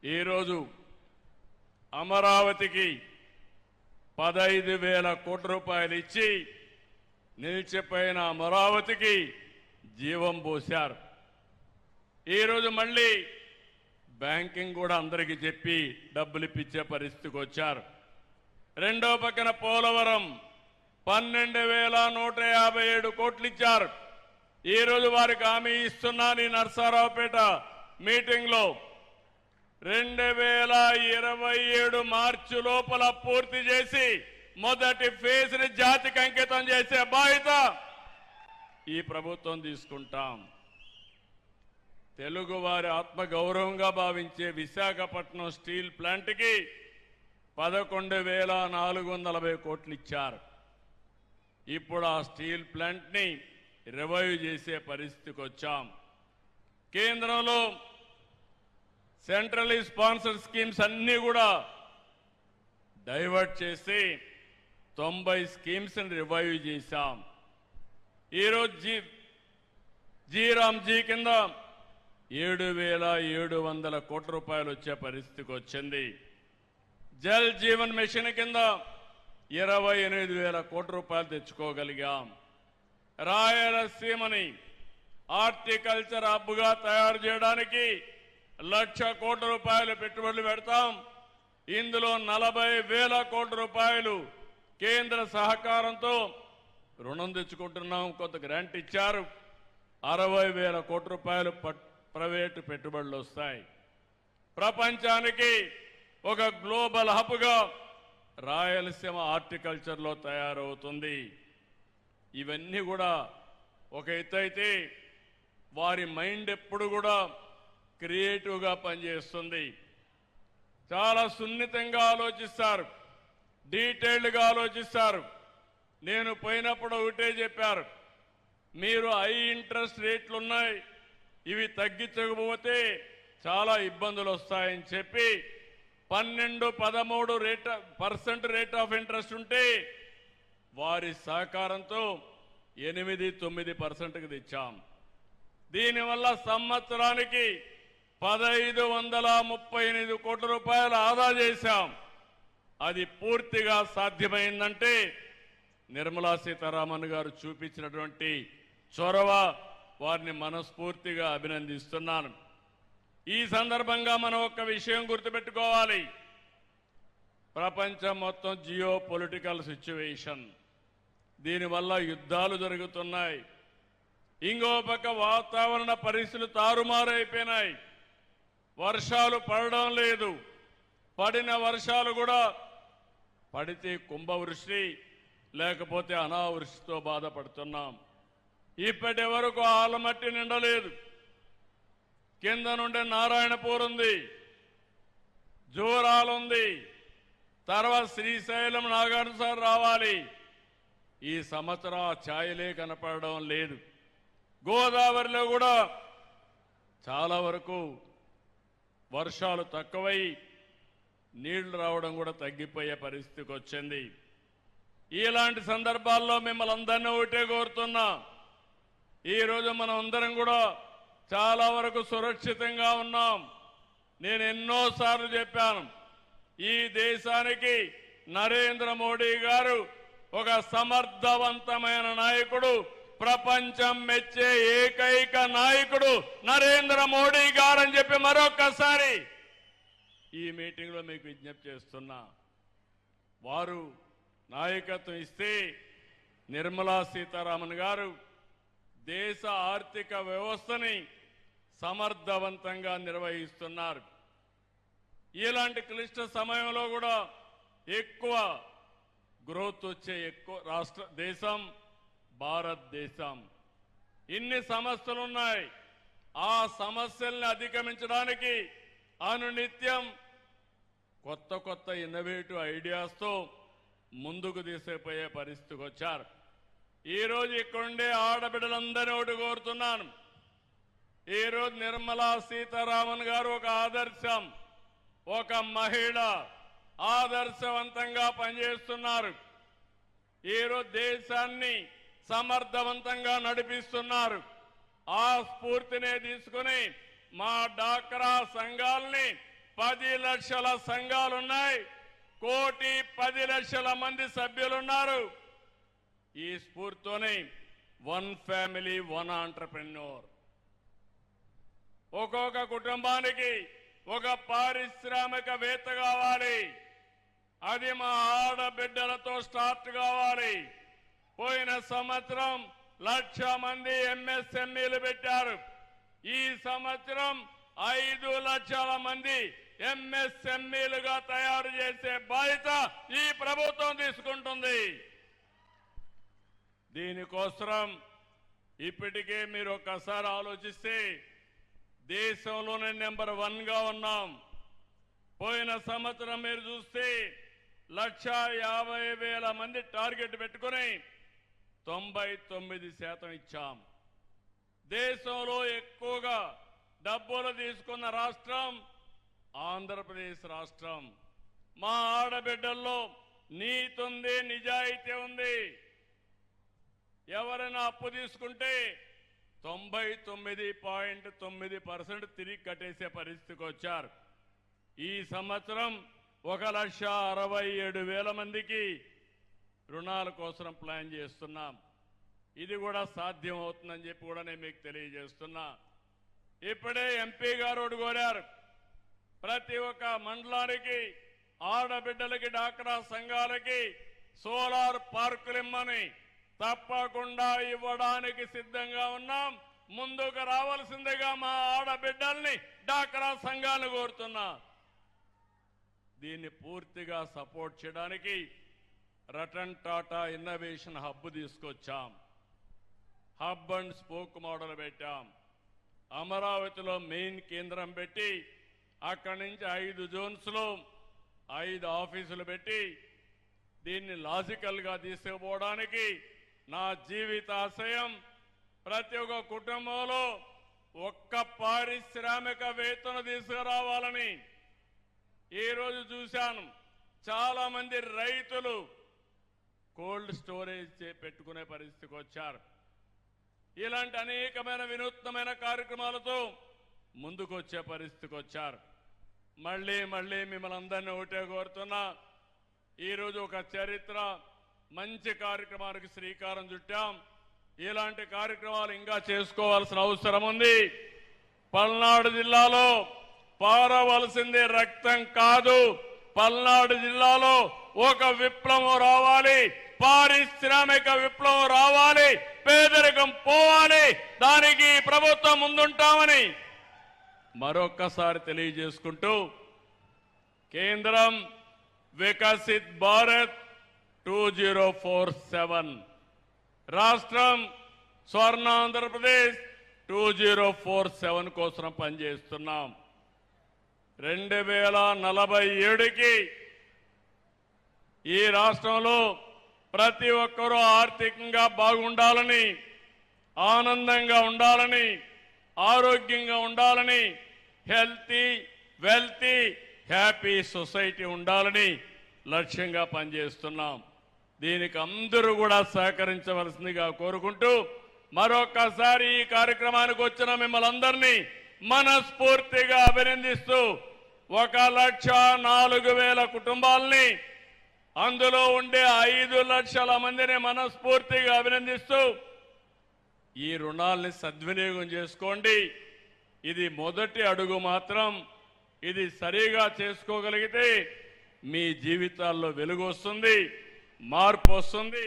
ఈరోజు అమరావతికి 15,000 కోట్ల రూపాయలు ఇచ్చి నిలిచిపోయిన అమరావతికి జీవం పోశారు. ఈరోజు మళ్ళీ బ్యాంకింగ్ కూడా అందరికీ చెప్పి డబ్బులు ఇప్పించే పరిస్థితికి వచ్చారు. రెండో పక్కన పోలవరం 12,157 కోట్లు ఇచ్చారు. ఈరోజు వారికి హామీ ఇస్తున్నాను ఈ నరసరావుపేట మీటింగ్లో 2027 మార్చి లోపల పూర్తి చేసి మొదటి ఫేజ్ ని జాతికి అంకితం చేసే బాధ్యత ఈ ప్రభుత్వం తీసుకుంటాం. తెలుగు వారి ఆత్మగౌరవంగా భావించే విశాఖపట్నం స్టీల్ ప్లాంట్కి 11,440 కోట్లు ఇచ్చారు. ఇప్పుడు ఆ స్టీల్ ప్లాంట్ని రివైవ్ చేసే పరిస్థితికి వచ్చాం. కేంద్రంలో సెంట్రలీ స్పాన్సర్ స్కీమ్స్ అన్నీ కూడా డైవర్ట్ చేసి 90 స్కీమ్స్ రివైవ్ చేశాం. ఈరోజు జీరామ్జీ కింద 7,700 కోట్ల రూపాయలు వచ్చే పరిస్థితికి వచ్చింది. జల్ జీవన్ మిషన్ కింద 28,000 కోట్ల రూపాయలు తెచ్చుకోగలిగాం. రాయలసీమని హార్టికల్చర్ హబ్గా తయారు చేయడానికి 1,00,000 కోట్ల రూపాయలు పెట్టుబడులు పెడతాం. ఇందులో 40,000 కోట్ల రూపాయలు కేంద్ర సహకారంతో రుణం తెచ్చుకుంటున్నాం. కొంత గ్రాంట్ ఇచ్చారు. 60,000 కోట్ల రూపాయలు ప్రైవేటు పెట్టుబడులు వస్తాయి. ప్రపంచానికి ఒక గ్లోబల్ హబ్గా రాయలసీమ హార్టికల్చర్లో తయారవుతుంది. ఇవన్నీ కూడా ఒక ఎత్తు అయితే వారి మైండ్ ఎప్పుడు కూడా క్రియేటివ్గా పనిచేస్తుంది. చాలా సున్నితంగా ఆలోచిస్తారు, డీటెయిల్డ్గా ఆలోచిస్తారు. నేను పోయినప్పుడు ఒకటే చెప్పారు, మీరు హై ఇంట్రెస్ట్ రేట్లు ఉన్నాయి, ఇవి తగ్గించకపోతే చాలా ఇబ్బందులు వస్తాయని చెప్పి 12-13% రేట్ ఆఫ్ ఇంట్రెస్ట్ ఉంటే వారి సహకారంతో 8-9%కి తెచ్చాం. దీనివల్ల సంవత్సరానికి 1,538 కోట్ల రూపాయలు ఆదా చేశాం. అది పూర్తిగా సాధ్యమైందంటే నిర్మలా సీతారామన్ గారు చూపించినటువంటి చొరవ, వారిని మనస్ఫూర్తిగా అభినందిస్తున్నాను. ఈ సందర్భంగా మనం ఒక్క విషయం గుర్తుపెట్టుకోవాలి. ప్రపంచం మొత్తం జియో పొలిటికల్ సిచ్యువేషన్, దీనివల్ల యుద్ధాలు జరుగుతున్నాయి. ఇంకో పక్క వాతావరణ పరిస్థితులు తారుమారైపోయినాయి. వర్షాలు పడడం లేదు. పడిన వర్షాలు కూడా పడితే కుంభవృష్టి, లేకపోతే అనావృష్టితో బాధపడుతున్నాం. ఇప్పటి వరకు ఆలమట్టి నిండలేదు. కింద నుండి నారాయణపూర్ ఉంది, జోరాలుంది, తర్వాత శ్రీశైలం నాగార్జున రావాలి. ఈ సంవత్సరం ఆ ఛాయలే కనపడడం లేదు. గోదావరిలో కూడా చాలా వరకు వర్షాలు తక్కువై నీళ్లు రావడం కూడా తగ్గిపోయే పరిస్థితికి వచ్చింది. ఇలాంటి సందర్భాల్లో మిమ్మల్ని అందరినీ ఒకటే కోరుతున్నా, ఈరోజు మనం అందరం కూడా చాలా వరకు సురక్షితంగా ఉన్నాం. నేను ఎన్నోసార్లు చెప్పాను, ఈ దేశానికి నరేంద్ర మోడీ గారు ఒక సమర్థవంతమైన నాయకుడు, ప్రపంచం మెచ్చే ఏకైక నాయకుడు నరేంద్ర మోడీ గారు అని చెప్పి మరొక్కసారి ఈ మీటింగ్లో మీకు విజ్ఞప్తి చేస్తున్నా. వారు నాయకత్వం ఇస్తే నిర్మలా సీతారామన్ గారు దేశ ఆర్థిక వ్యవస్థని సమర్థవంతంగా నిర్వహిస్తున్నారు. ఇలాంటి క్లిష్ట సమయంలో కూడా ఎక్కువ గ్రోత్ వచ్చే దేశం భారతదేశం. ఇన్ని సమస్యలున్నాయి. ఆ సమస్యల్ని అధిగమించడానికి అనునిత్యం కొత్త కొత్త ఇన్నోవేటివ్ ఐడియాస్తో ముందుకు తీసుకుపోయే పరిస్థితికి వచ్చారు. ఈరోజు ఇక్కడుండే ఆడబిడ్డలందరినీ ఒకటి కోరుతున్నాను. ఈరోజు నిర్మలా సీతారామన్ గారు ఒక ఆదర్శం, ఒక మహిళ ఆదర్శవంతంగా పనిచేస్తున్నారు. ఈరోజు దేశాన్ని సమర్థవంతంగా నడిపిస్తున్నారు. ఆ స్ఫూర్తినే తీసుకుని మా డాక్రా సంఘాలని 10 లక్షల సంఘాలున్నాయి. 1,10,00,000 మంది సభ్యులున్నారు. ఈ స్ఫూర్తితోనే వన్ ఫ్యామిలీ వన్ ఆంటర్‌ప్రెన్యూర్, ఒక్కొక్క కుటుంబానికి ఒక పారిశ్రామికవేత్త కావాలి. అది మా ఆడబిడ్డలతో స్టార్ట్ కావాలి. పోయిన సంవత్సరం 1,00,000 మంది ఎంఎస్ఎంఈలు పెట్టారు. ఈ సంవత్సరం 5 లక్షల మంది ఎంఎస్ఎంఈలుగా తయారు చేసే బాధ్యత ఈ ప్రభుత్వం తీసుకుంటుంది. దీనికోసం ఇప్పటికే మీరు ఒక్కసారి ఆలోచిస్తే దేశంలోనే నెంబర్ 1గా ఉన్నాం. పోయిన సంవత్సరం మీరు చూస్తే 1,50,000 మంది టార్గెట్ పెట్టుకుని 99% ఇచ్చాం. దేశంలో ఎక్కువగా డబ్బులు తీసుకున్న రాష్ట్రం ఆంధ్రప్రదేశ్ రాష్ట్రం. మా ఆడబిడ్డల్లో నీతి ఉంది, నిజాయితీ ఉంది. ఎవరైనా అప్పు తీసుకుంటే 99.9% తిరిగి కట్టేసే పరిస్థితికి వచ్చారు. ఈ సంవత్సరం 1,67,000 మందికి రుణాల కోసం ప్లాన్ చేస్తున్నాం. ఇది కూడా సాధ్యం అవుతుందని చెప్పి కూడా నేను మీకు తెలియజేస్తున్నా. ఇప్పుడే ఎంపీ గారు కోరారు, ప్రతి ఒక్క మండలానికి ఆడబిడ్డలకి డాక్రా సంఘాలకి సోలార్ పార్కులు ఇమ్మని. తప్పకుండా ఇవ్వడానికి సిద్ధంగా ఉన్నాం. ముందుకు రావాల్సిందిగా మా ఆడబిడ్డల్ని డాక్రా సంఘాలను కోరుతున్నా. దీన్ని పూర్తిగా సపోర్ట్ చేయడానికి రతన్ టాటా ఇన్నోవేషన్ హబ్ తీసుకొచ్చాం. హబ్ అండ్ స్పోక్ మోడల్ పెట్టాం. అమరావతిలో మెయిన్ కేంద్రం పెట్టి అక్కడి నుంచి 5 జోన్స్లో 5 ఆఫీసులు పెట్టి దీన్ని లాజికల్గా తీసుకుపోవడానికి నా జీవితాశయం ప్రతి ఒక్క కుటుంబంలో ఒక్క పారిశ్రామికవేత్తను తీసుకురావాలని. ఈరోజు చూశాను, చాలా మంది రైతులు కోల్డ్ స్టోరేజ్ పెట్టుకునే పరిస్థితికి వచ్చారు. ఇలాంటి అనేకమైన వినూత్నమైన కార్యక్రమాలతో ముందుకు వచ్చే పరిస్థితికి వచ్చారు. మళ్ళీ మిమ్మల్ని అందరినీ ఒకటే కోరుతున్నా, ఈరోజు ఒక చరిత్ర మంచి కార్యక్రమానికి శ్రీకారం చుట్టాం. ఇలాంటి కార్యక్రమాలు ఇంకా చేసుకోవాల్సిన అవసరం ఉంది. పల్నాడు జిల్లాలో పారవలసింది రక్తం కాదు. పల్నాడు జిల్లాలో ఒక విప్లవం రావాలి, పారిశ్రామిక విప్లవం రావాలి, పేదరికం పోవాలి. దానికి ప్రభుత్వం ముందుంటామని మరొక్కసారి తెలియజేసుకుంటూ, కేంద్రం వికసిత్ భారత్ 2047, రాష్ట్రం స్వర్ణాంధ్రప్రదేశ్ 2047 కోసం పనిచేస్తున్నాం. 2047కి ఈ రాష్ట్రంలో ప్రతి ఒక్కరూ ఆర్థికంగా బాగుండాలని, ఆనందంగా ఉండాలని, ఆరోగ్యంగా ఉండాలని, హెల్తీ వెల్తీ హ్యాపీ సొసైటీ ఉండాలని లక్ష్యంగా పనిచేస్తున్నాం. దీనికి అందరూ కూడా సహకరించవలసిందిగా కోరుకుంటూ, మరొకసారి ఈ కార్యక్రమానికి వచ్చిన మిమ్మల్ని అందరినీ మనస్ఫూర్తిగా అభినందిస్తూ, 1,04,000 కుటుంబాలని, అందులో ఉండే 5 లక్షల మందిని మనస్ఫూర్తిగా అభినందిస్తూ, ఈ రుణాల్ని సద్వినియోగం చేసుకోండి. ఇది మొదటి అడుగు మాత్రం. ఇది సరిగా చేసుకోగలిగితే మీ జీవితాల్లో వెలుగు వస్తుంది, మార్పు వస్తుంది.